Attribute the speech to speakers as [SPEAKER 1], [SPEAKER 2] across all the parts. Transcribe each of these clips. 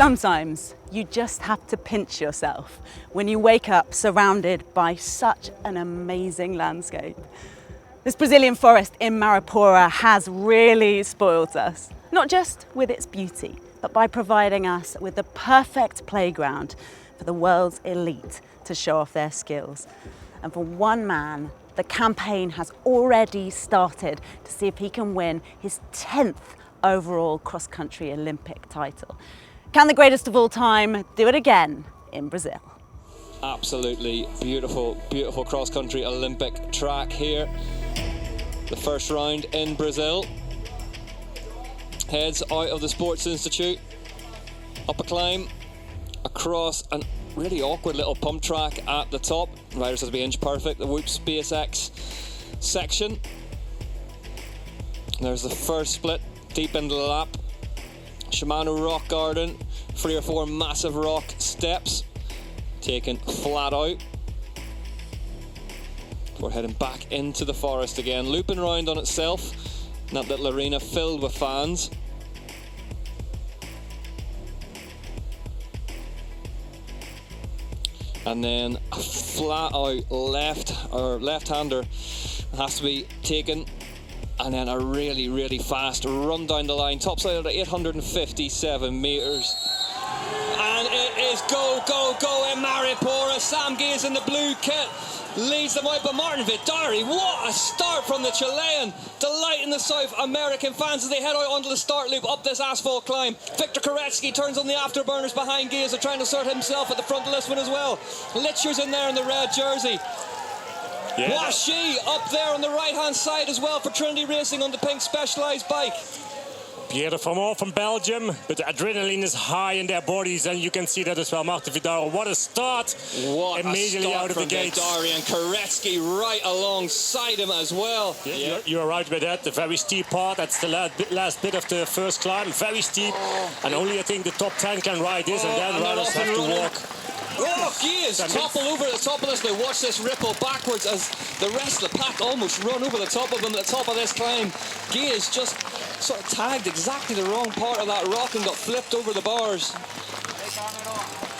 [SPEAKER 1] Sometimes you just have to pinch yourself when you wake up surrounded by such an amazing landscape. This Brazilian forest in Mairipora has really spoiled us, not just with its beauty, but by providing us with the perfect playground for the world's elite to show off their skills. And for one man, the campaign has already started to see if he can win his 10th overall cross-country Olympic title. Can the greatest of all time do it again in Brazil?
[SPEAKER 2] Absolutely beautiful, beautiful cross-country Olympic track here. The first round in Brazil. Heads out of the Sports Institute, up a climb, across a really awkward little pump track at the top. Riders have to be inch perfect. The Whoop SpaceX section. There's the first split, deep into the lap. Shimano Rock Garden, 3 or 4 massive rock steps, taken flat out. We're heading back into the forest again, looping around on itself. That little arena filled with fans. And then a flat out left-hander has to be taken. And then a really, really fast run down the line. Top side of the 857 metres. And it is go, go, go in Mairipora. Sam Gaze in the blue kit leads them out, but Martin Vidari, what a start from the Chilean, delighting the South American fans as they head out onto the start loop up this asphalt climb. Victor Koretsky turns on the afterburners behind Gaze, trying to sort himself at the front of this one as well. Litcher's in there in the red jersey. Yeah. Washi up there on the right hand side as well for Trinity Racing on the pink Specialized bike.
[SPEAKER 3] Pierre Vermeer from Belgium, but the adrenaline is high in their bodies, and you can see that as well. Martin Vidal, what a start!
[SPEAKER 2] What
[SPEAKER 3] immediately
[SPEAKER 2] a start
[SPEAKER 3] out of the gate.
[SPEAKER 2] Vidari, and Koretsky right alongside him as well.
[SPEAKER 3] Yeah. You're right with that. The very steep part, that's the last bit of the first climb, very steep, and only I think the top 10 can ride this, and then riders have to walk.
[SPEAKER 2] Oh, Gies topple over the top of this. Now watch this ripple backwards as the rest of the pack almost run over the top of him at the top of this climb. Gies just sort of tagged exactly the wrong part of that rock and got flipped over the bars.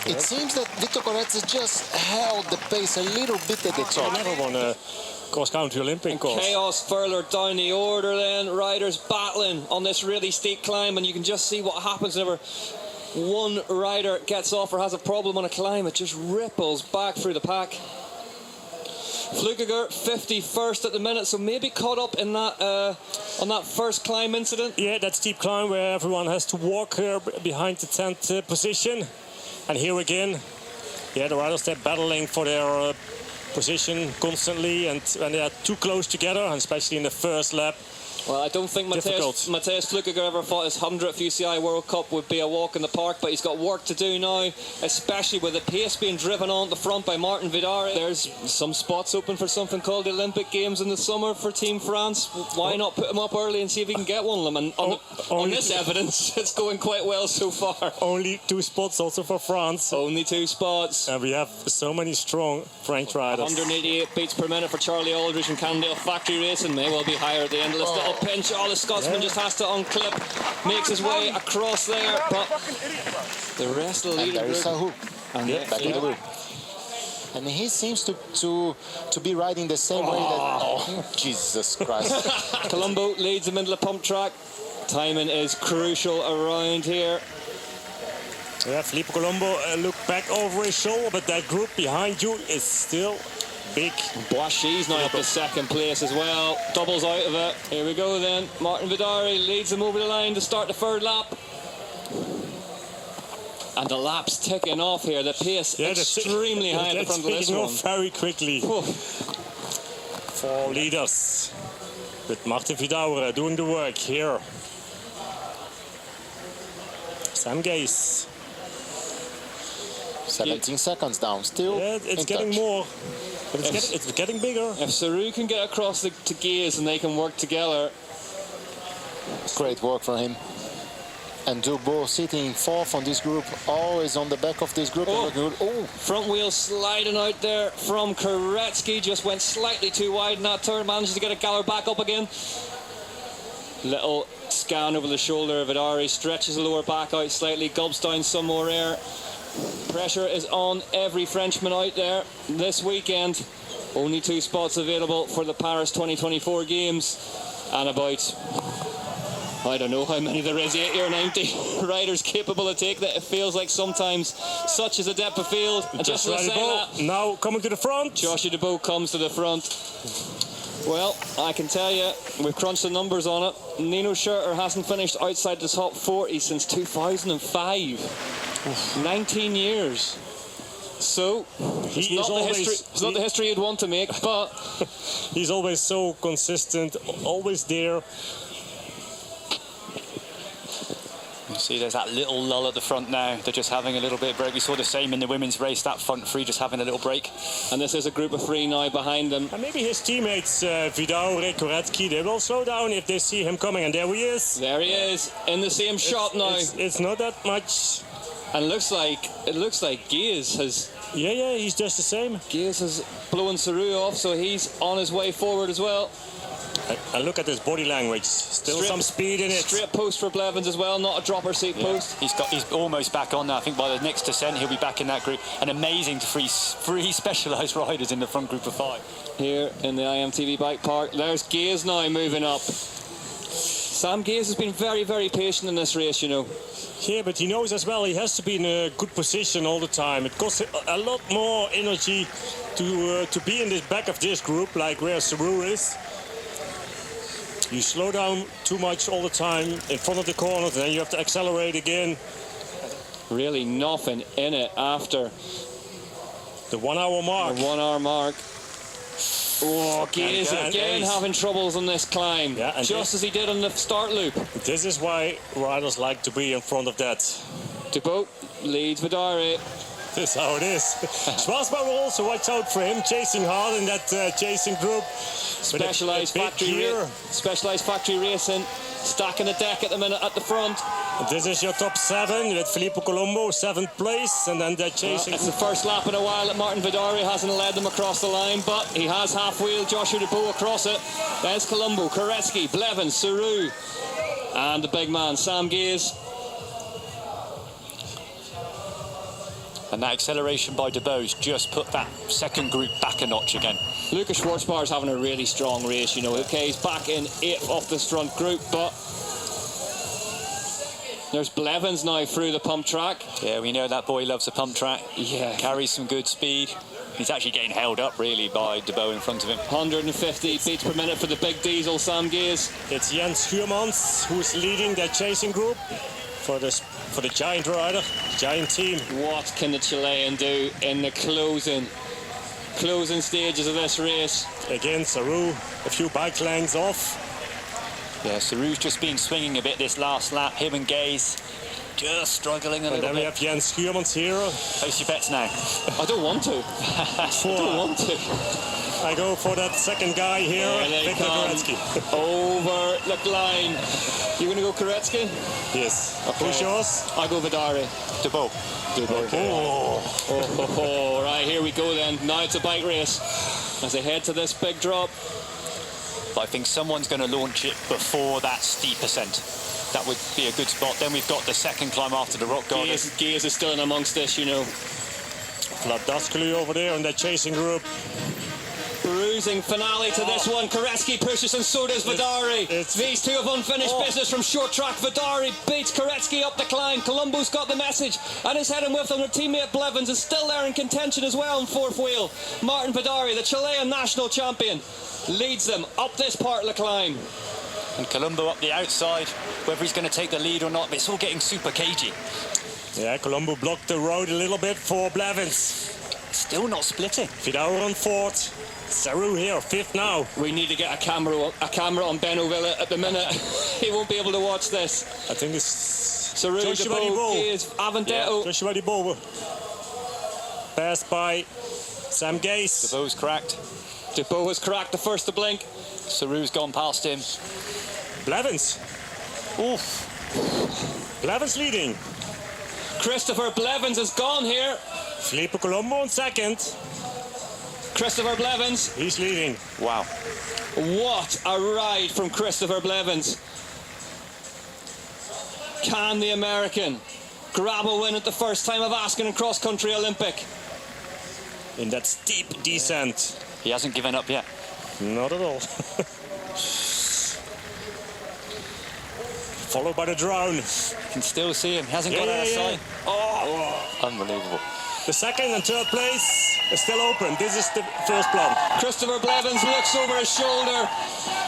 [SPEAKER 4] It seems that Victor Koretsky just held the pace a little bit at the top.
[SPEAKER 3] He never won a cross-country Olympic course.
[SPEAKER 2] Chaos further down the order then. Riders battling on this really steep climb, and you can just see what happens whenever one rider gets off or has a problem on a climb. It just ripples back through the pack. Flukiger 51st at the minute, so maybe caught up in that on that first climb incident.
[SPEAKER 3] Yeah, that steep climb where everyone has to walk behind the 10th position. And here again, yeah, the riders, they're battling for their position constantly, and when they are too close together, and especially in the first lap.
[SPEAKER 2] Well, I don't think Matthias Flukiger ever thought his 100th UCI World Cup would be a walk in the park, but he's got work to do now, especially with the pace being driven on the front by Martin Vidari. There's some spots open for something called the Olympic Games in the summer for Team France. Why not put him up early and see if he can get one of them? And on this evidence, it's going quite well so far.
[SPEAKER 3] Only 2 spots also for France.
[SPEAKER 2] Only 2 spots.
[SPEAKER 3] And we have so many strong French riders.
[SPEAKER 2] 188 beats per minute for Charlie Aldridge and Cannondale Factory Racing. May well be higher at the end of this little pinch. Oh, the Scotsman just has to unclip, makes his way across there, but the rest of the leader
[SPEAKER 4] there is Sahu. Back in the group. And he seems to be riding the same way that... Jesus Christ.
[SPEAKER 2] Colombo leads him into the pump track. Timing is crucial around here.
[SPEAKER 3] Yeah, Filippo Colombo looked back over his shoulder, but that group behind you is still big.
[SPEAKER 2] Boishy's now up to 2nd place as well. Doubles out of it. Here we go then. Martin Vidari leads him over the line to start the 3rd lap. And the lap's ticking off here. The pace extremely high at the front of this one.
[SPEAKER 3] Very quickly. For leaders. With Martin Vidari doing the work here. Sam Gaze.
[SPEAKER 4] 17 seconds down. Still
[SPEAKER 3] it's getting more. But it's getting bigger.
[SPEAKER 2] If Saru can get across to Gaze and they can work together.
[SPEAKER 4] Great work from him. And Dubois sitting 4th on this group, always on the back of this group.
[SPEAKER 2] Front wheel sliding out there from Koretsky, just went slightly too wide in that turn, manages to get a galler back up again. Little scan over the shoulder. Vidari stretches the lower back out slightly, gulps down some more air. Pressure is on every Frenchman out there this weekend. Only 2 spots available for the Paris 2024 Games, and about, I don't know how many there is, 80 or 90 riders capable of taking it. It feels like sometimes such is a depth of field. And just to say that,
[SPEAKER 3] now coming to the front.
[SPEAKER 2] Joshua Debo comes to the front. Well, I can tell you, we've crunched the numbers on it. Nino Schurter hasn't finished outside the top 40 since 2005. 19 years. So, it's not the history you'd want to make, but...
[SPEAKER 3] He's always so consistent, always there.
[SPEAKER 5] You see there's that little lull at the front now. They're just having a little bit of break. We saw the same in the women's race, that front three just having a little break.
[SPEAKER 2] And this is a group of 3 now behind them.
[SPEAKER 3] And maybe his teammates, Vidal, Koretsky, they will slow down if they see him coming. And there he is.
[SPEAKER 2] There he is, in the same shot now.
[SPEAKER 3] It's not that much.
[SPEAKER 2] And it looks like Gaze has...
[SPEAKER 3] Yeah, he's just the same.
[SPEAKER 2] Gaze has blown Saru off, so he's on his way forward as well.
[SPEAKER 3] And look at his body language. Still some speed in it.
[SPEAKER 2] Straight post for Blevins as well, not a dropper seat post.
[SPEAKER 5] He's almost back on now. I think by the next descent he'll be back in that group. And amazing to three specialised riders in the front group of 5.
[SPEAKER 2] Here in the IMTV Bike Park, there's Gaze now moving up. Sam Gaze has been very, very patient in this race, you know.
[SPEAKER 3] Yeah, but he knows as well he has to be in a good position all the time. It costs a lot more energy to be in the back of this group, like where Saru is. You slow down too much all the time in front of the corners, and then you have to accelerate again.
[SPEAKER 2] Really nothing in it after
[SPEAKER 3] the 1 hour mark.
[SPEAKER 2] The 1 hour mark. Oh, Gaze again having troubles on this climb, just as he did on the start loop.
[SPEAKER 3] This is why riders like to be in front of that.
[SPEAKER 2] Debo leads Vidari.
[SPEAKER 3] This is how it is. Schwarzbauer will also watch out for him, chasing hard in that chasing group.
[SPEAKER 2] Specialised factory racing, stacking the deck at the minute at the front.
[SPEAKER 3] This is your top 7 with Filippo Colombo, 7th place, and then they're chasing.
[SPEAKER 2] It's the first lap in a while that Martin Vidari hasn't led them across the line, but he has half-wheeled Joshua Debo across it. There's Colombo, Koretsky, Blevins, Saru, and the big man, Sam Gaze.
[SPEAKER 5] And that acceleration by Debo's just put that second group back a notch again.
[SPEAKER 2] Lucas Schwarzbauer's having a really strong race, you know. Okay, he's back in 8th off this front group, but there's Blevins now through the pump track.
[SPEAKER 5] Yeah, we know that boy loves the pump track.
[SPEAKER 2] Yeah.
[SPEAKER 5] Carries some good speed. He's actually getting held up, really, by Debo in front of him.
[SPEAKER 2] 150 beats per minute for the big diesel, Sam Gaze.
[SPEAKER 3] It's Jens Schuurmans who's leading that chasing group for the giant rider, giant team.
[SPEAKER 2] What can the Chilean do in the closing stages of this race?
[SPEAKER 3] Again, Saru, a few bike lengths off.
[SPEAKER 5] Yeah, Saru's just been swinging a bit this last lap. Him and Gaze just struggling a little bit.
[SPEAKER 3] And then we have Jens Schuurmans here.
[SPEAKER 5] Place your bets now.
[SPEAKER 2] I don't want to. I don't want to.
[SPEAKER 3] I go for that second guy here, Victor Koretsky.
[SPEAKER 2] Over the line. You going to go Koretsky?
[SPEAKER 3] Yes.
[SPEAKER 2] Okay.
[SPEAKER 3] Who's yours?
[SPEAKER 2] I go Vidari.
[SPEAKER 5] Debo.
[SPEAKER 3] Okay.
[SPEAKER 2] Oh, right, here we go then. Now it's a bike race as they head to this big drop.
[SPEAKER 5] But I think someone's going to launch it before that steep ascent. That would be a good spot. Then we've got the second climb after the rock garden.
[SPEAKER 2] Gaze is still in amongst this, you know.
[SPEAKER 3] Vladaskely over there in that chasing group.
[SPEAKER 2] Bruising finale to this one. Koretsky pushes and so does Vidari. These two have unfinished business from short track. Vidari beats Koretsky up the climb. Colombo's got the message and is heading with them. Their teammate Blevins is still there in contention as well in 4th wheel. Martin Vidari, the Chilean national champion, leads them up this part of the climb.
[SPEAKER 5] And Colombo up the outside, whether he's going to take the lead or not, but it's all getting super cagey.
[SPEAKER 3] Yeah, Colombo blocked the road a little bit for Blevins.
[SPEAKER 5] Still not splitting.
[SPEAKER 3] Vidal on 4th. Saru here, 5th now.
[SPEAKER 2] We need to get a camera on Benno Villa at the minute. He won't be able to watch this.
[SPEAKER 3] I think it's
[SPEAKER 2] Saru,
[SPEAKER 3] Joshua
[SPEAKER 2] Debo, is Avendetto.
[SPEAKER 3] Joshua Debo. Passed by Sam Gaze.
[SPEAKER 5] Debo's cracked.
[SPEAKER 2] Debo has cracked the first to blink.
[SPEAKER 5] Saru's gone past him.
[SPEAKER 3] Blevins. Oof. Blevins leading.
[SPEAKER 2] Christopher Blevins is gone here.
[SPEAKER 3] Filippo Colombo on 2nd.
[SPEAKER 2] Christopher Blevins.
[SPEAKER 3] He's leading.
[SPEAKER 5] Wow.
[SPEAKER 2] What a ride from Christopher Blevins. Can the American grab a win at the first time of asking in cross-country Olympic?
[SPEAKER 3] In that steep descent.
[SPEAKER 5] He hasn't given up yet.
[SPEAKER 3] Not at all. Followed by the drone.
[SPEAKER 5] You can still see him. He hasn't got out of sight. Oh, unbelievable.
[SPEAKER 3] The second and third place is still open. This is the first plan.
[SPEAKER 2] Christopher Blevins looks over his shoulder,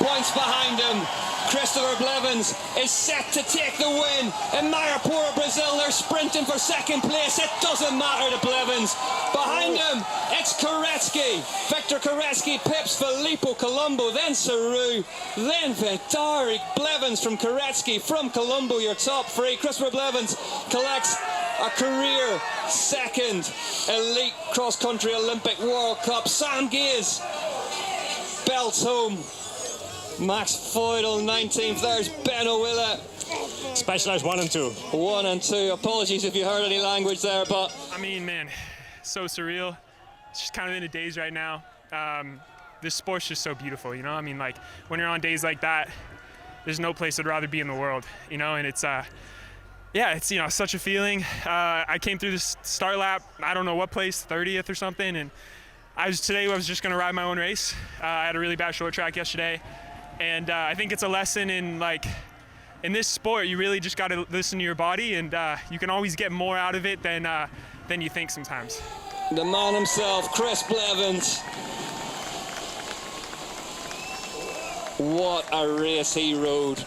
[SPEAKER 2] points behind him. Christopher Blevins is set to take the win. In Mairipora, Brazil, they're sprinting for second place. It doesn't matter to Blevins. Behind him, it's Koretsky. Victor Koretsky pips Filippo Colombo, then Saru, then Vidari. Blevins from Koretsky, from Colombo, your top three. Christopher Blevins collects a career second elite cross-country Olympic World Cup. Sam Gaze belts home. Max Feudal 19th. There's Ben O'Willa.
[SPEAKER 3] Specialized 1 and 2.
[SPEAKER 2] 1 and 2. Apologies if you heard any language there, but
[SPEAKER 6] I mean, man, so surreal. It's just kind of in a daze right now. This sport's just so beautiful, you know? I mean, like, when you're on days like that, there's no place I'd rather be in the world, you know? And it's, yeah, it's, you know, such a feeling. I came through this start lap, I don't know what place, 30th or something, and today I was just gonna ride my own race. I had a really bad short track yesterday, and I think it's a lesson in, like, in this sport, you really just gotta listen to your body, and you can always get more out of it than you think sometimes.
[SPEAKER 2] the man himself, Chris Blevins. What a race he rode.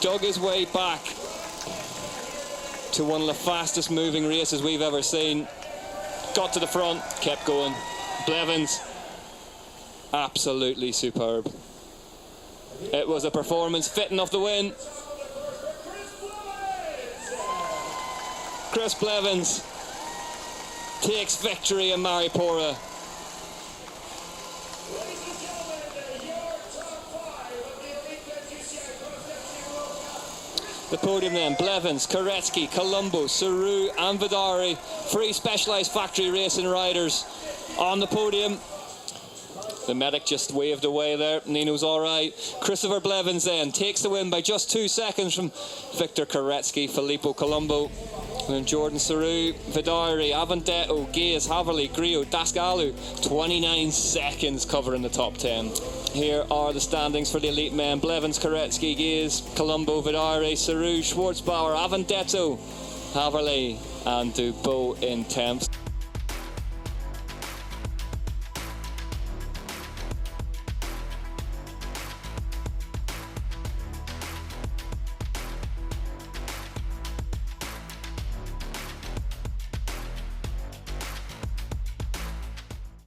[SPEAKER 2] Dug his way back to one of the fastest moving races we've ever seen. Got to the front, kept going. Blevins, absolutely superb. It was a performance fitting of the win. Chris Blevins takes victory in Mairipora. The podium then, Blevins, Koretsky, Colombo, Saru and Vidari. 3 specialised factory racing riders on the podium. The medic just waved away there. Nino's all right. Christopher Blevins then takes the win by just 2 seconds from Victor Koretsky, Filippo Colombo, and Jordan Saru, Vidari, Avendetto, Gaze, Haverly, Griot, Dascalu. 29 seconds covering the top 10. Here are the standings for the elite men. Blevins, Koretsky, Gaze, Colombo, Vidari, Saru, Schwartzbauer, Avendetto, Haverly and Dubois in 10th.